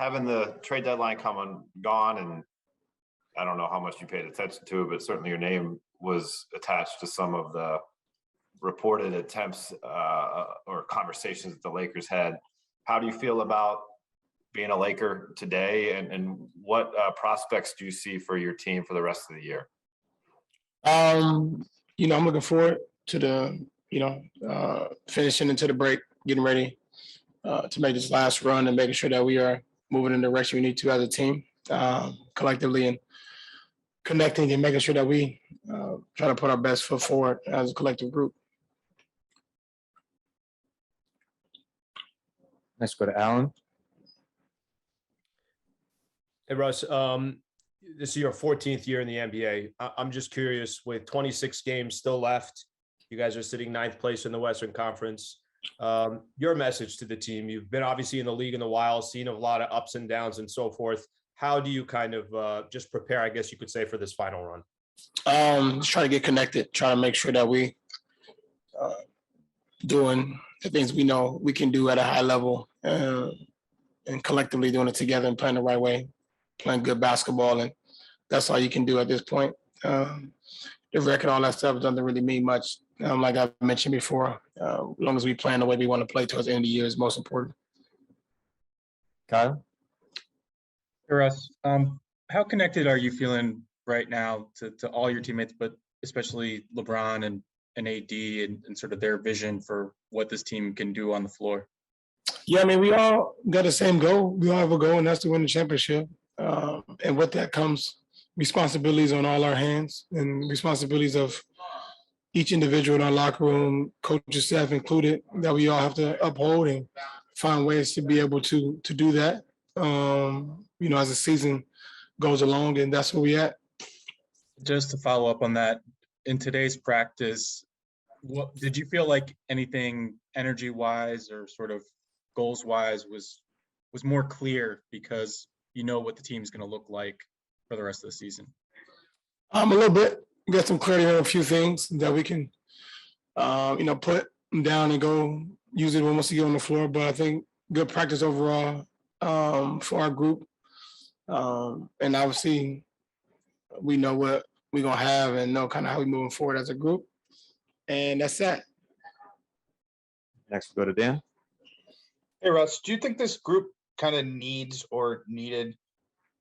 having the trade deadline come and gone, and I don't know how much you paid attention to it, but certainly your name was attached to some of the reported attempts or conversations that the Lakers had. How do you feel about being a Laker today, and what prospects do you see for your team for the rest of the year? I'm looking forward to the finishing into the break, getting ready to make this last run and making sure that we are moving in the direction we need to as a team, collectively, and connecting and making sure that we try to put our best foot forward as a collective group. Let's go to Alan. Hey, Russ, this is your 14th year in the NBA. I'm just curious, with 26 games still left, you guys are sitting 9th place in the Western Conference. Your message to the team, you've been obviously in the league in a while, seen a lot of ups and downs and so forth. How do you kind of just prepare, I guess you could say, for this final run? Just try to get connected, try to make sure that we doing the things we know we can do at a high level, and collectively doing it together and playing the right way, playing good basketball. And that's all you can do at this point. The record, all that stuff doesn't really mean much. Like I mentioned before, as long as we plan the way we want to play towards the end of the year is most important. Kyle? Hey, Russ, how connected are you feeling right now to all your teammates, but especially LeBron and AD and sort of their vision for what this team can do on the floor? Yeah, I mean, we all got the same goal. We all have a goal, and that's to win the championship. And with that comes responsibilities on all our hands, and responsibilities of each individual in our locker room, coaching staff included, that we all have to uphold and find ways to be able to do that, as the season goes along, and that's where we at. Just to follow up on that, in today's practice, what did you feel like anything energy-wise or sort of goals-wise was more clear because you know what the team's going to look like for the rest of the season? A little bit. We got some clarity on a few things that we can, put down and go use it when we get on the floor. But I think good practice overall for our group. And obviously, we know what we're going to have and know kind of how we're moving forward as a group. And that's that. Next, we'll go to Dan. Hey, Russ, do you think this group kind of needs or needed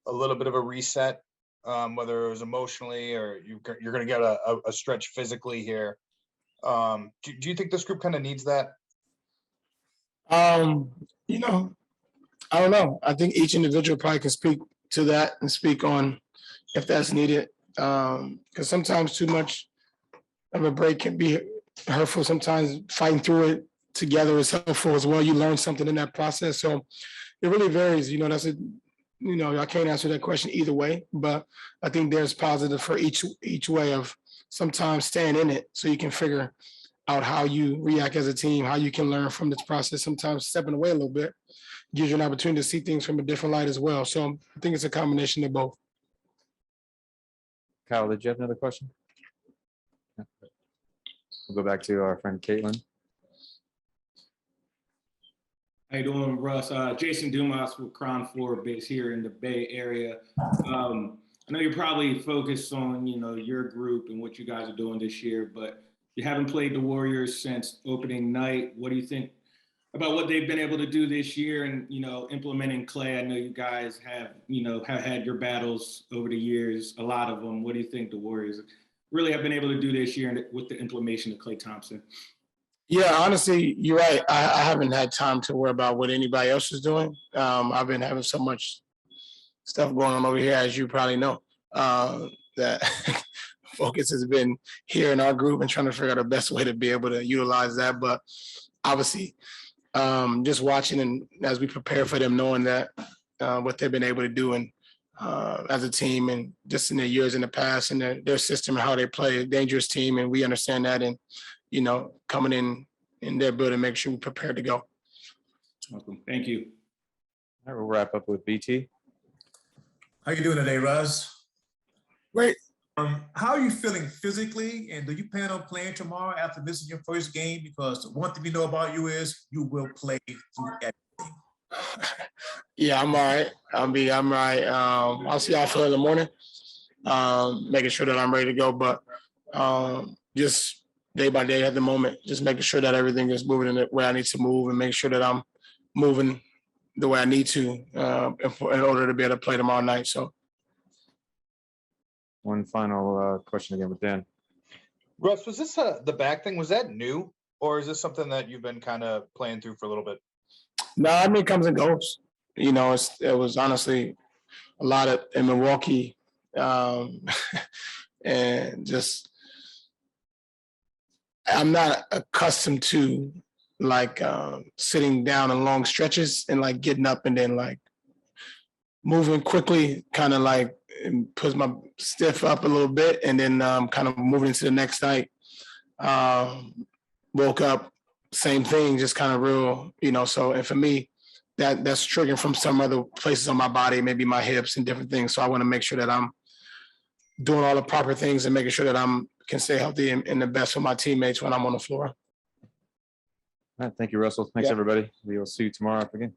a little bit of a reset, whether it was emotionally or you're going to get a stretch physically here? Do you think this group kind of needs that? I don't know. I think each individual probably can speak to that and speak on if that's needed. Because sometimes too much of a break can be hurtful. Sometimes fighting through it together is helpful as well. You learn something in that process. So it really varies. I can't answer that question either way, but I think there's positive for each way of sometimes staying in it so you can figure out how you react as a team, how you can learn from this process. Sometimes stepping away a little bit gives you an opportunity to see things from a different light as well. So I think it's a combination of both. Kyle, did you have another question? We'll go back to our friend Caitlin. How you doing, Russ? Jason Dumas with Crown Floor based here in the Bay Area. I know you're probably focused on, your group and what you guys are doing this year, but you haven't played the Warriors since opening night. What do you think about what they've been able to do this year and, implementing Clay? I know you guys have had your battles over the years, a lot of them. What do you think the Warriors really have been able to do this year with the implementation of Klay Thompson? Yeah, honestly, you're right. I haven't had time to worry about what anybody else is doing. I've been having so much stuff going on over here, as you probably know, that focus has been here in our group and trying to figure out the best way to be able to utilize that. But obviously, just watching and as we prepare for them, knowing that what they've been able to do and as a team and just in their years in the past and their system and how they play, a dangerous team, and we understand that. And coming in their building, make sure we're prepared to go. Welcome. Thank you. All right, we'll wrap up with BT. How you doing today, Russ? Great. How are you feeling physically, and do you plan on playing tomorrow after missing your first game? Because one thing we know about you is you will play through everything. Yeah, I'm all right. I'm all right. I'll see how I feel in the morning. Making sure that I'm ready to go, but just day by day at the moment, just making sure that everything is moving in the way I need to move and make sure that I'm moving the way I need to in order to be able to play tomorrow night. So One final question again with Dan. Russ, was this the back thing? Was that new, or is this something that you've been kind of playing through for a little bit? no, I mean it comes and goes. You know, it was honestly a lot of in Milwaukee, and just I'm not accustomed to like sitting down in long stretches and like getting up and then like moving quickly, kind of like puts my stiff up a little bit, and then kind of moving into the next night. Woke up, same thing, just kind of real, you know. So, and for me, that's triggering from some other places on my body, maybe my hips and different things. So I want to make sure that I'm doing all the proper things and making sure that I'm can stay healthy and the best for my teammates when I'm on the floor. All right, thank you, Russell. Thanks, Yeah. everybody. We will see you tomorrow up again.